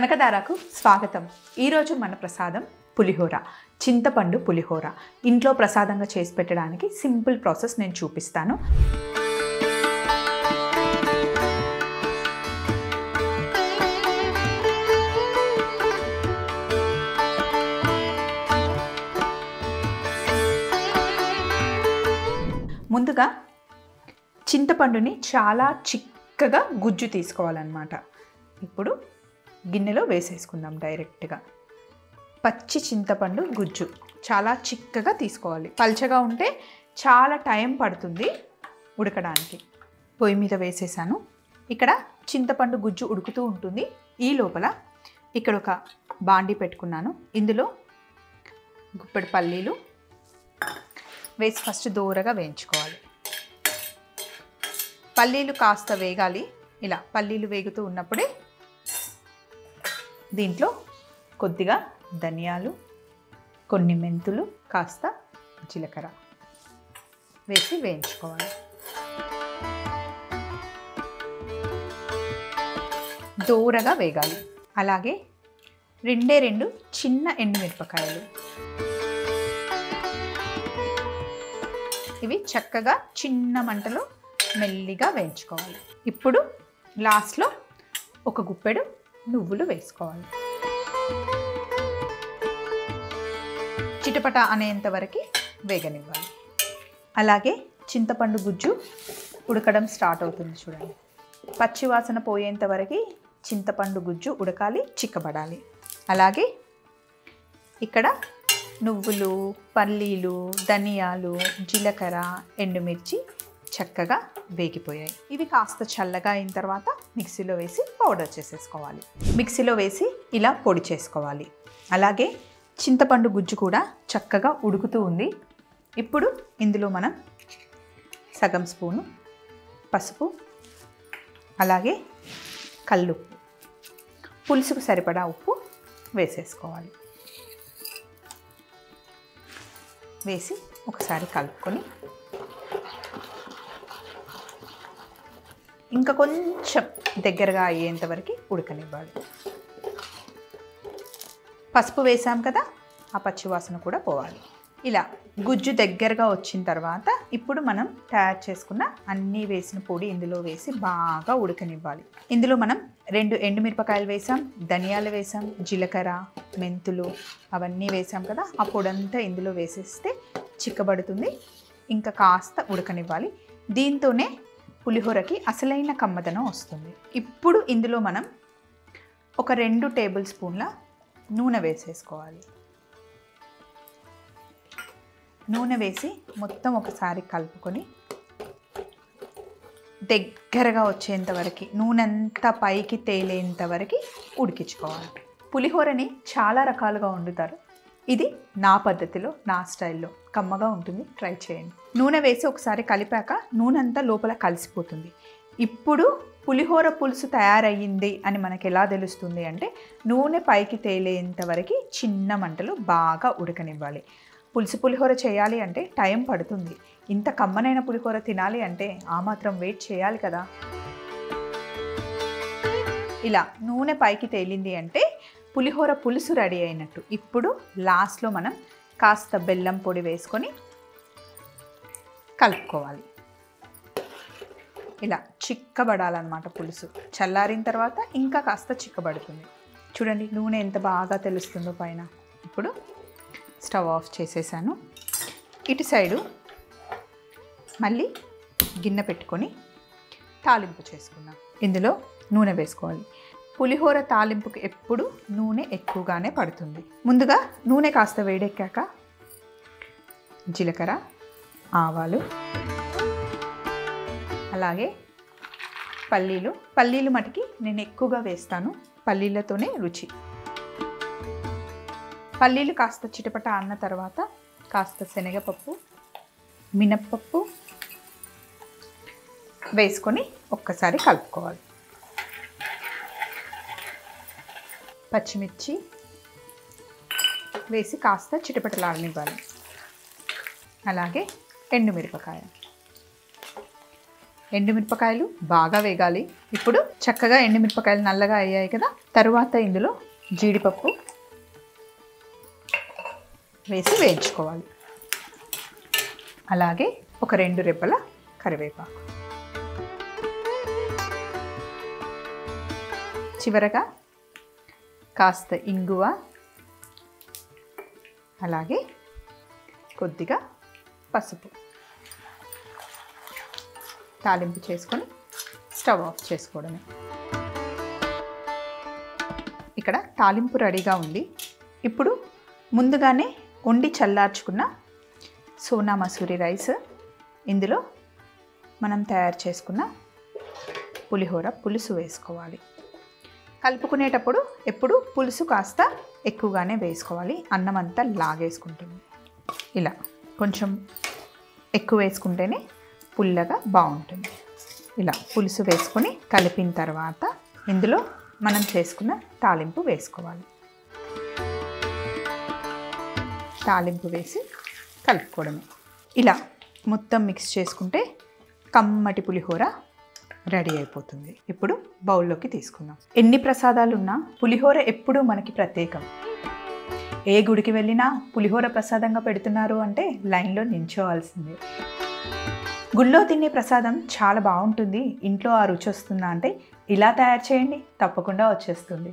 కనకధారకు స్వాగతం. ఈరోజు మన ప్రసాదం పులిహోర, చింతపండు పులిహోర. ఇంట్లో ప్రసాదంగా చేసి పెట్టడానికి సింపుల్ ప్రాసెస్ నేను చూపిస్తాను. ముందుగా చింతపండుని చాలా చిక్కగా గుజ్జు తీసుకోవాలన్నమాట. ఇప్పుడు గిన్నెలో వేసేసుకుందాం డైరెక్ట్గా. పచ్చి చింతపండు గుజ్జు చాలా చిక్కగా తీసుకోవాలి. పల్చగా ఉంటే చాలా టైం పడుతుంది ఉడకడానికి. పొయ్యి మీద వేసేసాను. ఇక్కడ చింతపండు గుజ్జు ఉడుకుతూ ఉంటుంది. ఈ లోపల ఇక్కడ ఒక బాండి పెట్టుకున్నాను. ఇందులో గుప్పెడు పల్లీలు వేసి ఫస్ట్ దూరగా వేయించుకోవాలి. పల్లీలు కాస్త వేగాలి. ఇలా పల్లీలు వేగుతూ ఉన్నప్పుడే దీంట్లో కొద్దిగా ధనియాలు, కొన్ని మెంతులు, కాస్త జీలకర్ర వేసి వేయించుకోవాలి. దూరగా వేగాలి. అలాగే రెండు చిన్న ఎండుమిరపకాయలు, ఇవి చక్కగా చిన్న మంటలో మెల్లిగా వేయించుకోవాలి. ఇప్పుడు లాస్ట్లో ఒక గుప్పెడు నువ్వులు వేసుకోవాలి. చిటపట అనేంత వరకు వేగనివ్వాలి. అలాగే చింతపండు గుజ్జు ఉడకడం స్టార్ట్ అవుతుంది చూడండి. పచ్చి వాసన పోయేంత వరకు చింతపండు గుజ్జు ఉడకాలి, చిక్కబడాలి. అలాగే ఇక్కడ నువ్వులు, పల్లీలు, ధనియాలు, జీలకర్ర, ఎండుమిర్చి చక్కగా వేగిపోయాయి. ఇవి కాస్త చల్లగా అయిన తర్వాత మిక్సీలో వేసి పౌడర్ చేసేసుకోవాలి. మిక్సీలో వేసి ఇలా పొడి చేసుకోవాలి. అలాగే చింతపండు గుజ్జు కూడా చక్కగా ఉడుకుతూ ఉంది. ఇప్పుడు ఇందులో మనం సగం స్పూను పసుపు, అలాగే కల్లుప్పు, పులుసుకు సరిపడా ఉప్పు వేసేసుకోవాలి. వేసి ఒకసారి కలుపుకొని ఇంకా కొంచెం దగ్గరగా అయ్యేంత వరకు ఉడకనివ్వాలి. పసుపు వేసాం కదా, ఆ పచ్చివాసన కూడా పోవాలి. ఇలా గుజ్జు దగ్గరగా వచ్చిన తర్వాత ఇప్పుడు మనం తయారు చేసుకున్న అన్నీ వేసిన పొడి ఇందులో వేసి బాగా ఉడకనివ్వాలి. ఇందులో మనం 2 ఎండుమిరపకాయలు వేసాం, ధనియాలు వేసాం, జీలకర్ర, మెంతులు అవన్నీ వేసాం కదా, ఆ పొడంతా ఇందులో వేసేస్తే చిక్కబడుతుంది. ఇంకా కాస్త ఉడకనివ్వాలి. దీంతోనే పులిహోరకి అసలైన కమ్మదనం వస్తుంది. ఇప్పుడు ఇందులో మనం ఒక 2 టేబుల్ స్పూన్ల నూనె వేసేసుకోవాలి. నూనె వేసి మొత్తం ఒకసారి కలుపుకొని దగ్గరగా వచ్చేంత వరకు, నూనె అంతా పైకి తేలేంత వరకు ఉడికించుకోవాలి. పులిహోరని చాలా రకాలుగా వండుతారు. ఇది నా పద్ధతిలో, నా స్టైల్లో కమ్మగా ఉంటుంది. ట్రై చేయండి. నూనె వేసి ఒకసారి కలిపాక నూనె అంతా లోపల కలిసిపోతుంది. ఇప్పుడు పులిహోర పులుసు తయారయ్యింది అని మనకి ఎలా తెలుస్తుంది అంటే, నూనె పైకి తేలేంత వరకు చిన్న మంటలు బాగా ఉడకనివ్వాలి. పులిహోర చేయాలి అంటే టైం పడుతుంది. ఇంత కమ్మనైన పులిహోర తినాలి అంటే ఆ మాత్రం వెయిట్ చేయాలి కదా. ఇలా నూనె పైకి తేలింది అంటే పులిహోర పులుసు రెడీ అయినట్టు. ఇప్పుడు లాస్ట్లో మనం కాస్త బెల్లం పొడి వేసుకొని కలుపుకోవాలి. ఇలా చిక్కబడాలన్నమాట పులుసు. చల్లారిన తర్వాత ఇంకా కాస్త చిక్కబడుతుంది. చూడండి నూనె ఎంత బాగా తెలుస్తుందో పైన. ఇప్పుడు స్టవ్ ఆఫ్ చేసేసాను. ఇటు సైడు మళ్ళీ గిన్నె పెట్టుకొని తాలింపు చేసుకుందాం. ఇందులో నూనె వేసుకోవాలి. పులిహోర తాలింపుకి ఎప్పుడు నూనె ఎక్కువగానే పడుతుంది. ముందుగా నూనె కాస్త వేడెక్కాక జీలకర్ర, ఆవాలు, అలాగే పల్లీలు మటుకి నేను ఎక్కువగా వేస్తాను. పల్లీలతోనే రుచి. పల్లీలు కాస్త చిటపట అన్న తర్వాత కాస్త శనగపప్పు, మినప్పప్పు వేసుకొని ఒక్కసారి కలుపుకోవాలి. పచ్చిమిర్చి వేసి కాస్త చిటపటలాడనివ్వాలి. అలాగే ఎండుమిరపకాయ ఎండుమిరపకాయలు బాగా వేగాలి. ఇప్పుడు చక్కగా ఎండుమిరపకాయలు నల్లగా అయ్యాయి కదా. తరువాత ఇందులో జీడిపప్పు వేసి వేయించుకోవాలి. అలాగే ఒక 2 రెబ్బల కరివేపాకు. చివరగా కాస్త ఇంగువ, అలాగే కొద్దిగా పసుపు తాలింపు చేసుకొని స్టవ్ ఆఫ్ చేసుకోవడమే. ఇక్కడ తాలింపు రెడీగా ఉంది. ఇప్పుడు ముందుగానే వండి చల్లార్చుకున్న సోనా మసూరి రైస్, ఇందులో మనం తయారు చేసుకున్న పులిహోర పులుసు వేసుకోవాలి. కలుపుకునేటప్పుడు ఎప్పుడు పులుసు కాస్త ఎక్కువగానే వేసుకోవాలి, అన్నం అంతా లాగేసుకుంటుంది. ఇలా కొంచెం ఎక్కువ వేసుకుంటేనే పుల్లగా బాగుంటుంది. ఇలా పులుసు వేసుకొని కలిపిన తర్వాత ఇందులో మనం చేసుకున్న తాలింపు వేసుకోవాలి. తాలింపు వేసి కలుపుకోవడమే. ఇలా మొత్తం మిక్స్ చేసుకుంటే కమ్మటి పులిహోర రెడీ అయిపోతుంది. ఇప్పుడు బౌల్లోకి తీసుకుందాం. ఎన్ని ప్రసాదాలున్నా పులిహోర ఎప్పుడూ మనకి ప్రత్యేకం. ఏ గుడికి వెళ్ళినా పులిహోర ప్రసాదంగా పెడుతున్నారు అంటే లైన్లో నించోవాల్సిందే. గుళ్ళో తినే ప్రసాదం చాలా బాగుంటుంది, ఇంట్లో ఆ రుచి వస్తుందా అంటే ఇలా తయారు చేయండి, తప్పకుండా వచ్చేస్తుంది.